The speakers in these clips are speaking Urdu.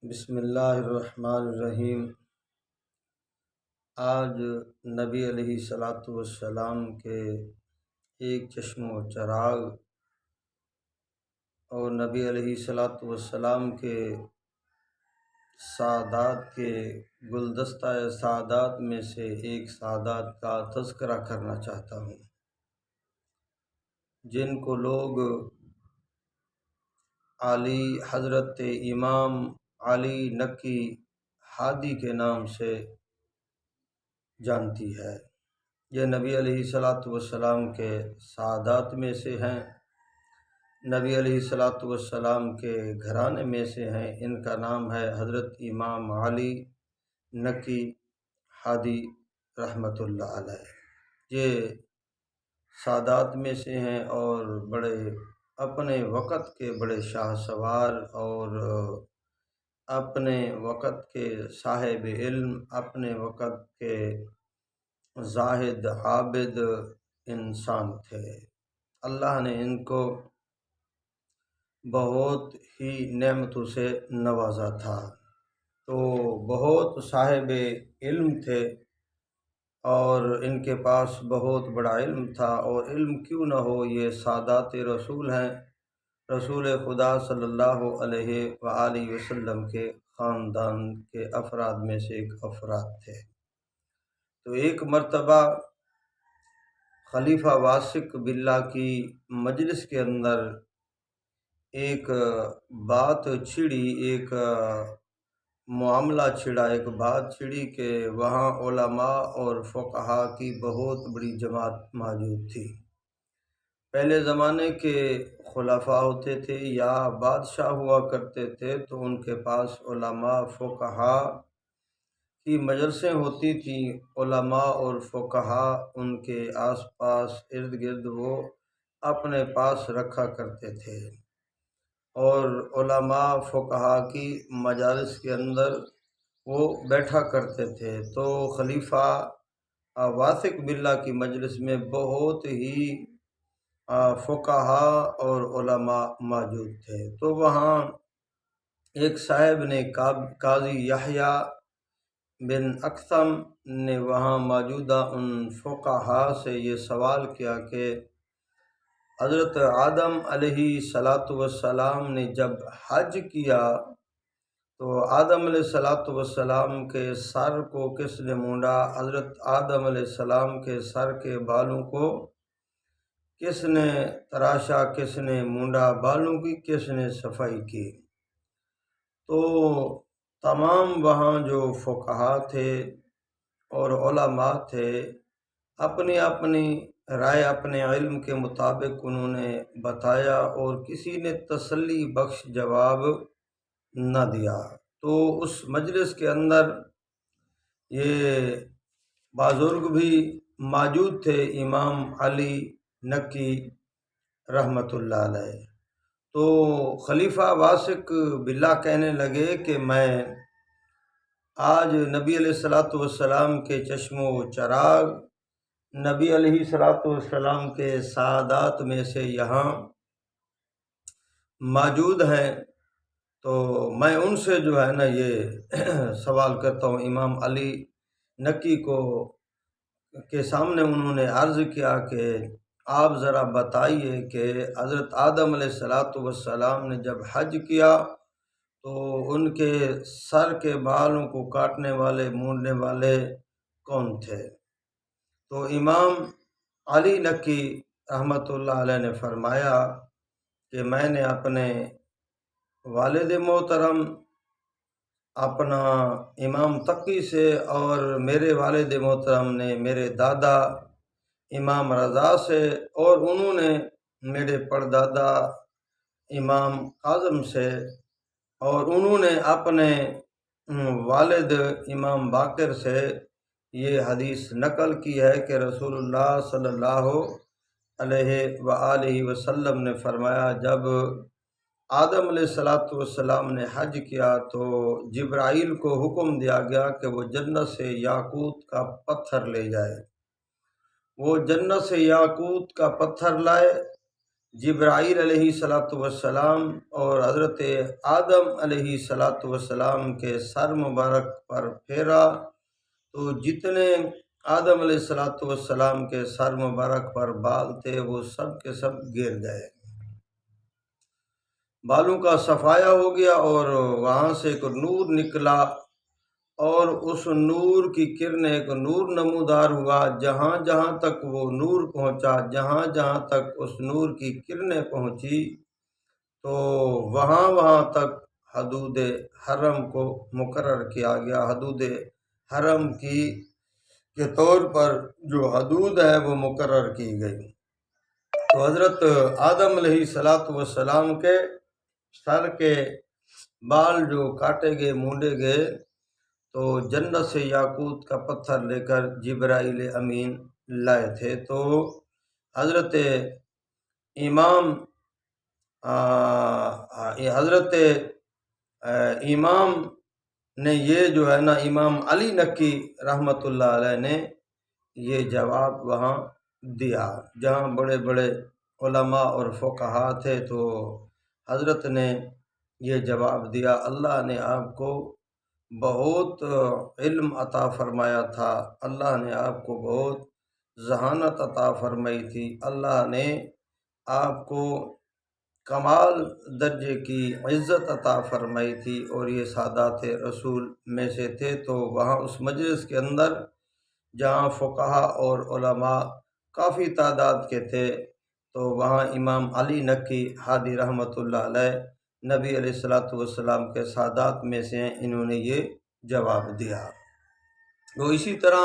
بسم اللہ الرحمن الرحیم۔ آج نبی علیہ والسلام کے ایک چشم و چراغ اور نبی علیہ والسلام کے سعادات کے گلدستہ سعادات میں سے ایک سعادات کا تذکرہ کرنا چاہتا ہوں، جن کو لوگ علی حضرت امام علی نقی ہادی کے نام سے جانتی ہے۔ یہ نبی علیہ والسلام کے سعادات میں سے ہیں، نبی علیہ والسلام کے گھرانے میں سے ہیں۔ ان کا نام ہے حضرت امام علی نقی ہادی رحمۃ اللہ علیہ۔ یہ سعادات میں سے ہیں اور بڑے اپنے وقت کے بڑے شاہ سوار اور اپنے وقت کے صاحب علم، اپنے وقت کے زاہد عابد انسان تھے۔ اللہ نے ان کو بہت ہی نعمتوں سے نوازا تھا، تو بہت صاحب علم تھے اور ان کے پاس بہت بڑا علم تھا، اور علم کیوں نہ ہو، یہ سعادات رسول ہیں، رسول خدا صلی اللہ علیہ وآلہ وسلم کے خاندان کے افراد میں سے ایک افراد تھے۔ تو ایک مرتبہ خلیفہ واثق باللہ کی مجلس کے اندر ایک بات چھڑی، ایک معاملہ چھڑا، ایک بات چھڑی کہ وہاں علماء اور فقہا کی بہت بڑی جماعت موجود تھی۔ پہلے زمانے کے خلفاء ہوتے تھے یا بادشاہ ہوا کرتے تھے تو ان کے پاس علماء فقہا کی مجلسیں ہوتی تھیں۔ علماء اور فقہا ان کے آس پاس ارد گرد وہ اپنے پاس رکھا کرتے تھے، اور علماء فقہا کی مجالس کے اندر وہ بیٹھا کرتے تھے۔ تو خلیفہ واثق باللہ کی مجلس میں بہت ہی فقہا اور علماء موجود تھے۔ تو وہاں ایک صاحب نے قاضی یحییٰ بن اکثم نے وہاں موجودہ ان فقہا سے یہ سوال کیا کہ حضرت آدم علیہ والسلام نے جب حج کیا تو آدم علیہ والسلام کے سر کو کس نے مونڈا؟ حضرت آدم علیہ السلام کے سر کے بالوں کو کس نے تراشا، کس نے مونڈا؟ بالوں کی کس نے صفائی کی؟ تو تمام وہاں جو فقہا تھے اور علماء تھے، اپنی اپنی رائے اپنے علم کے مطابق انہوں نے بتایا، اور کسی نے تسلی بخش جواب نہ دیا۔ تو اس مجلس کے اندر یہ بزرگ بھی موجود تھے، امام علی نقی رحمۃ اللہ علیہ۔ تو خلیفہ واثق باللہ کہنے لگے کہ میں آج نبی علیہ والسلام کے چشم و چراغ، نبی علیہ والسلام کے سعادات میں سے یہاں موجود ہیں، تو میں ان سے جو ہے نا یہ سوال کرتا ہوں۔ امام علی نقی کے سامنے انہوں نے عرض کیا کہ آپ ذرا بتائیے کہ حضرت آدم علیہ والسلام نے جب حج کیا تو ان کے سر کے بالوں کو کاٹنے والے، مونڈنے والے کون تھے؟ تو امام علی نقی رحمۃ اللہ علیہ نے فرمایا کہ میں نے اپنے والد محترم اپنا امام تقی سے، اور میرے والد محترم نے میرے دادا امام رضا سے، اور انہوں نے میرے پردادا امام اعظم سے، اور انہوں نے اپنے والد امام باقر سے یہ حدیث نقل کی ہے کہ رسول اللہ صلی اللہ علیہ وآلہ وسلم نے فرمایا جب آدم علیہ والسلام نے حج کیا تو جبرائیل کو حکم دیا گیا کہ وہ جنت سے یاقوت کا پتھر لے جائے۔ وہ جنت سے یاقوت کا پتھر لائے، جبرائیل علیہ الصلاۃ والسلام اور حضرت آدم علیہ الصلاۃ والسلام کے سر مبارک پر پھیرا تو جتنے آدم علیہ الصلاۃ والسلام کے سر مبارک پر بال تھے وہ سب کے سب گر گئے، بالوں کا صفایا ہو گیا، اور وہاں سے ایک نور نکلا، اور اس نور کی کرنیں ایک نور نمودار ہوا، جہاں جہاں تک وہ نور پہنچا، جہاں جہاں تک اس نور کی کرنیں پہنچی، تو وہاں وہاں تک حدود حرم کو مقرر کیا گیا۔ حدود حرم کے طور پر جو حدود ہے وہ مقرر کی گئی۔ تو حضرت آدم علیہ الصلاۃ والسلام کے سر کے بال جو کاٹے گئے، مونڈے گئے، تو جنت سے یاقوت کا پتھر لے کر جبرائیل امین لائے تھے۔ تو حضرت امام نے یہ جو ہے نا، امام علی نقی رحمۃ اللہ علیہ نے یہ جواب وہاں دیا، جہاں بڑے بڑے علماء اور فقہا تھے، تو حضرت نے یہ جواب دیا۔ اللہ نے آپ کو بہت علم عطا فرمایا تھا، اللہ نے آپ کو بہت ذہانت عطا فرمائی تھی، اللہ نے آپ کو کمال درجے کی عزت عطا فرمائی تھی، اور یہ سادات رسول میں سے تھے۔ تو وہاں اس مجلس کے اندر جہاں فقہا اور علماء کافی تعداد کے تھے، تو وہاں امام علی نقی ہادی رحمۃ اللہ علیہ نبی علیہ الصلاۃ والسلام کے سادات میں سے ہیں، انہوں نے یہ جواب دیا۔ تو اسی طرح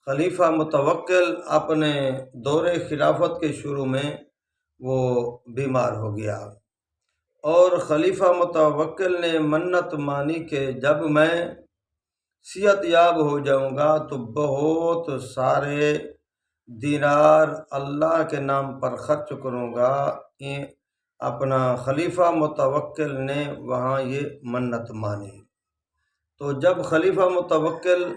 خلیفہ متوکل اپنے دور خلافت کے شروع میں وہ بیمار ہو گیا، اور خلیفہ متوکل نے منت مانی کہ جب میں صحت یاب ہو جاؤں گا تو بہت سارے دینار اللہ کے نام پر خرچ کروں گا۔ اپنا خلیفہ متوکل نے وہاں یہ منت مانی۔ تو جب خلیفہ متوکل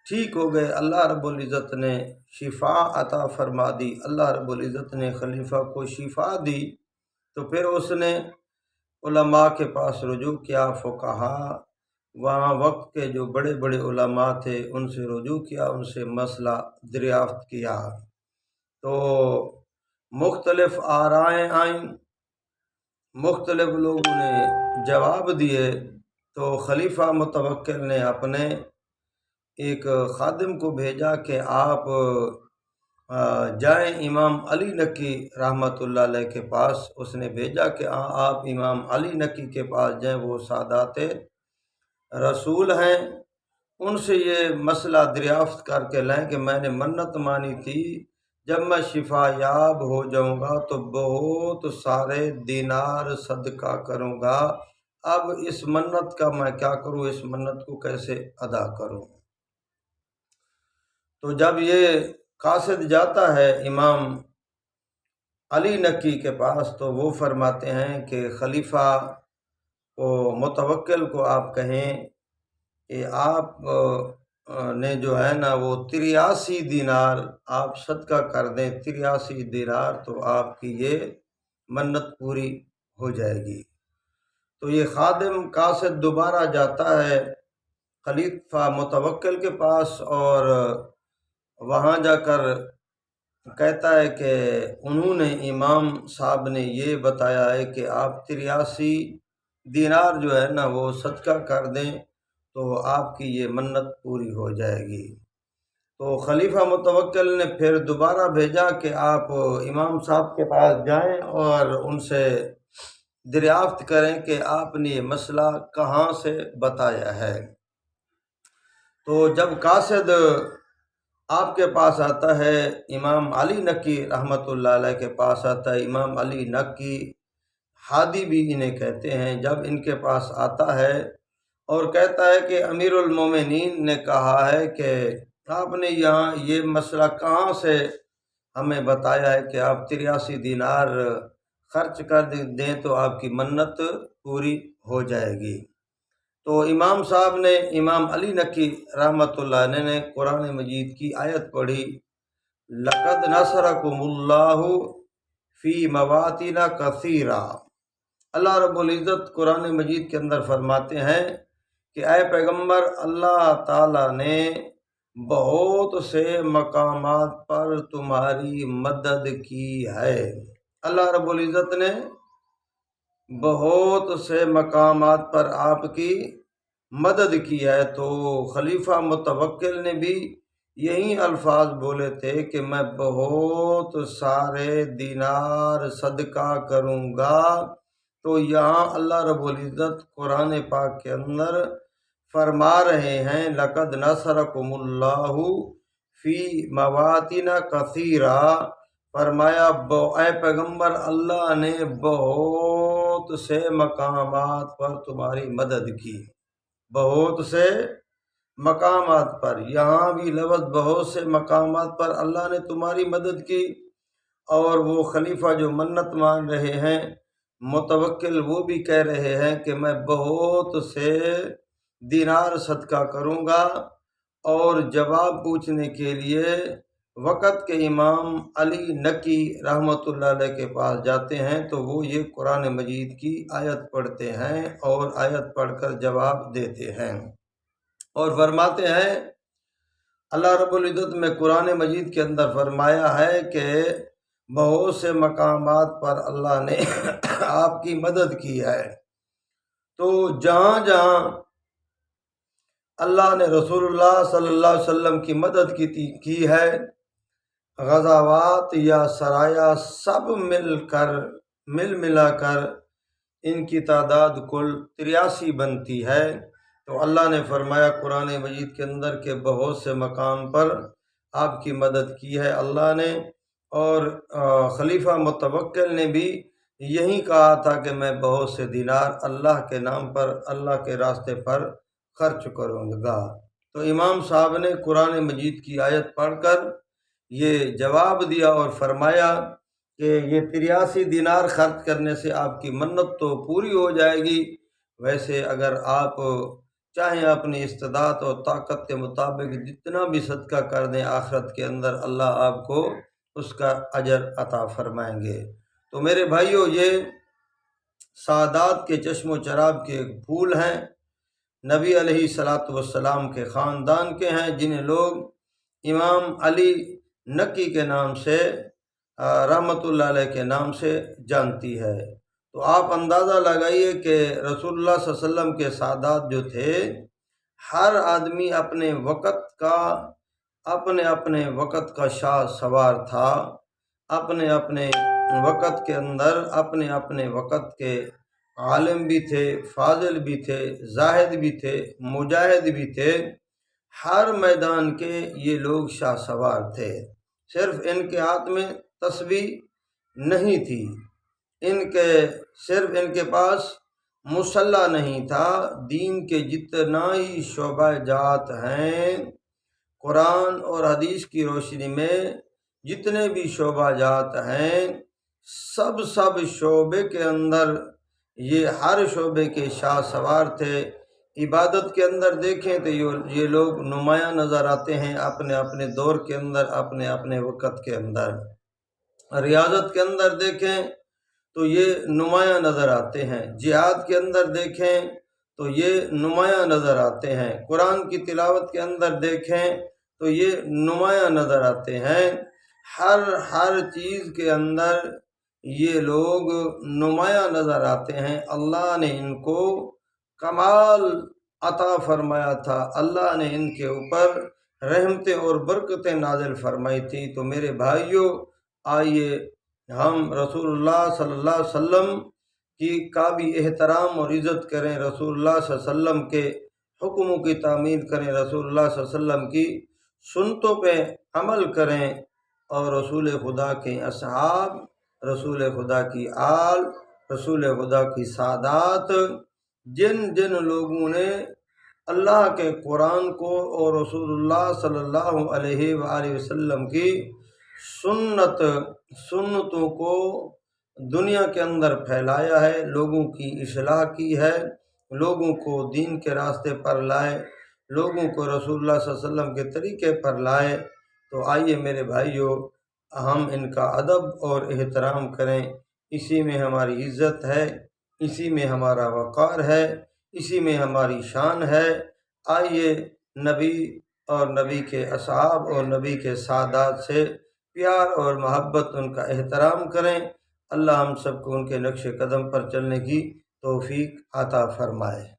ٹھیک ہو گئے، اللہ رب العزت نے شفا عطا فرما دی، اللہ رب العزت نے خلیفہ کو شفا دی، تو پھر اس نے علماء کے پاس رجوع کیا، فقہا وہاں وقت کے جو بڑے بڑے علماء تھے ان سے رجوع کیا، ان سے مسئلہ دریافت کیا، تو مختلف آرائیں آئیں، مختلف لوگوں نے جواب دیے۔ تو خلیفہ متوکل نے اپنے ایک خادم کو بھیجا کہ آپ جائیں امام علی نقی رحمۃ اللہ علیہ کے پاس۔ اس نے بھیجا کہ آپ امام علی نقی کے پاس جائیں، وہ سادات رسول ہیں، ان سے یہ مسئلہ دریافت کر کے لیں کہ میں نے منت مانی تھی جب میں شفا یاب ہو جاؤں گا تو بہت سارے دینار صدقہ کروں گا، اب اس منت کا میں کیا کروں، اس منت کو کیسے ادا کروں۔ تو جب یہ قاصد جاتا ہے امام علی نقی کے پاس، تو وہ فرماتے ہیں کہ خلیفہ کو متوکل کو آپ کہیں کہ آپ نے جو ہے نا وہ 83 دینار آپ صدقہ کر دیں، 83 دینار، تو آپ کی یہ منت پوری ہو جائے گی۔ تو یہ خادم قاصد دوبارہ جاتا ہے خلیفہ متوکل کے پاس، اور وہاں جا کر کہتا ہے کہ انہوں نے امام صاحب نے یہ بتایا ہے کہ آپ 83 دینار جو ہے نا وہ صدقہ کر دیں تو آپ کی یہ منت پوری ہو جائے گی۔ تو خلیفہ متوکل نے پھر دوبارہ بھیجا کہ آپ امام صاحب کے پاس جائیں اور ان سے دریافت کریں کہ آپ نے یہ مسئلہ کہاں سے بتایا ہے۔ تو جب قاصد آپ کے پاس آتا ہے، امام علی نقی رحمۃ اللہ علیہ کے پاس آتا ہے، امام علی نقی ہادی بھی انہیں کہتے ہیں، جب ان کے پاس آتا ہے اور کہتا ہے کہ امیر المومنین نے کہا ہے کہ آپ نے یہاں یہ مسئلہ کہاں سے ہمیں بتایا ہے کہ آپ 83 دینار خرچ کر دیں تو آپ کی منت پوری ہو جائے گی۔ تو امام صاحب نے، امام علی نقی رحمۃ اللہ علیہ نے قرآن مجید کی آیت پڑھی، لَقَدْ نَصَرَكُمُ اللَّهُ فی مواطن کثیرہ۔ اللہ رب العزت قرآن مجید کے اندر فرماتے ہیں کہ اے پیغمبر، اللہ تعالیٰ نے بہت سے مقامات پر تمہاری مدد کی ہے۔ اللہ رب العزت نے بہت سے مقامات پر آپ کی مدد کی ہے۔ تو خلیفہ متوکل نے بھی یہی الفاظ بولے تھے کہ میں بہت سارے دینار صدقہ کروں گا۔ تو یہاں اللہ رب العزت قرآن پاک کے اندر فرما رہے ہیں لَقَدْ نَصَرَكُمُ اللَّهُ فِي مَوَاطِنَ كَثِيرَةٍ، فرمایا اے پیغمبر، اللہ نے بہت سے مقامات پر تمہاری مدد کی۔ بہت سے مقامات پر، یہاں بھی لفظ بہت سے مقامات پر اللہ نے تمہاری مدد کی۔ اور وہ خلیفہ جو منت مان رہے ہیں متوکل، وہ بھی کہہ رہے ہیں کہ میں بہت سے دینار صدقہ کروں گا۔ اور جواب پوچھنے کے لیے وقت کے امام علی نقی رحمۃ اللہ علیہ کے پاس جاتے ہیں تو وہ یہ قرآن مجید کی آیت پڑھتے ہیں اور آیت پڑھ کر جواب دیتے ہیں اور فرماتے ہیں اللہ رب العزت میں قرآن مجید کے اندر فرمایا ہے کہ بہت سے مقامات پر اللہ نے آپ کی مدد کی ہے۔ تو جہاں جہاں اللہ نے رسول اللہ صلی اللہ علیہ وسلم کی مدد کی ہے، غزوات یا سرایا سب ملا کر ان کی تعداد کل 83 بنتی ہے۔ تو اللہ نے فرمایا قرآن مجید کے اندر کہ بہت سے مقام پر آپ کی مدد کی ہے اللہ نے۔ اور خلیفہ متوکل نے بھی یہی کہا تھا کہ میں بہت سے دینار اللہ کے نام پر، اللہ کے راستے پر خرچ کروں گا۔ تو امام صاحب نے قرآن مجید کی آیت پڑھ کر یہ جواب دیا اور فرمایا کہ یہ 83 دینار خرچ کرنے سے آپ کی منت تو پوری ہو جائے گی، ویسے اگر آپ چاہیں اپنی استطاعت اور طاقت کے مطابق جتنا بھی صدقہ کر دیں، آخرت کے اندر اللہ آپ کو اس کا اجر عطا فرمائیں گے۔ تو میرے بھائیو، یہ سعادات کے چشم و چراب کے ایک پھول ہیں، نبی علیہ والسلام کے خاندان کے ہیں، جنہیں لوگ امام علی نقی کے نام سے، رحمۃ اللہ علیہ کے نام سے جانتی ہے۔ تو آپ اندازہ لگائیے کہ رسول اللہ صلی اللہ علیہ وسلم کے سعادات جو تھے، ہر آدمی اپنے وقت کا شاہ سوار تھا، اپنے وقت کے اندر اپنے وقت کے عالم بھی تھے، فاضل بھی تھے، زاہد بھی تھے، مجاہد بھی تھے، ہر میدان کے یہ لوگ شاہ سوار تھے۔ صرف ان کے ہاتھ میں تسبیح نہیں تھی، صرف ان کے پاس مسلح نہیں تھا، دین کے جتنا ہی شعبہ جات ہیں، قرآن اور حدیث کی روشنی میں جتنے بھی شعبہ جات ہیں، سب شعبے کے اندر یہ ہر شعبے کے شاہ سوار تھے۔ عبادت کے اندر دیکھیں تو یہ لوگ نمایاں نظر آتے ہیں اپنے دور کے اندر، اپنے وقت کے اندر۔ ریاضت کے اندر دیکھیں تو یہ نمایاں نظر آتے ہیں، جہاد کے اندر دیکھیں تو یہ نمایاں نظر آتے ہیں، قرآن کی تلاوت کے اندر دیکھیں تو یہ نمایاں نظر آتے ہیں، ہر چیز کے اندر یہ لوگ نمایاں نظر آتے ہیں۔ اللہ نے ان کو کمال عطا فرمایا تھا، اللہ نے ان کے اوپر رحمتیں اور برکتیں نازل فرمائی تھی۔ تو میرے بھائیوں، آئیے ہم رسول اللہ صلی اللہ علیہ وسلم کا بھی احترام اور عزت کریں، رسول اللہ صلی اللہ علیہ وسلم کے حکموں کی تعمیل کریں، رسول اللہ صلی اللہ علیہ وسلم کی سنتوں پہ عمل کریں، اور رسول خدا کے اصحاب، رسول خدا کی آل، رسول خدا کی سعادات، جن لوگوں نے اللہ کے قرآن کو اور رسول اللہ صلی اللہ علیہ وآلہ وسلم کی سنتوں کو دنیا کے اندر پھیلایا ہے، لوگوں کی اصلاح کی ہے، لوگوں کو دین کے راستے پر لائے، لوگوں کو رسول اللہ صلی اللہ علیہ وسلم کے طریقے پر لائے۔ تو آئیے میرے بھائیوں، ہم ان کا ادب اور احترام کریں، اسی میں ہماری عزت ہے، اسی میں ہمارا وقار ہے، اسی میں ہماری شان ہے۔ آئیے نبی اور نبی کے اصحاب اور نبی کے سادات سے پیار اور محبت، ان کا احترام کریں۔ اللہ ہم سب کو ان کے نقش قدم پر چلنے کی توفیق عطا فرمائے۔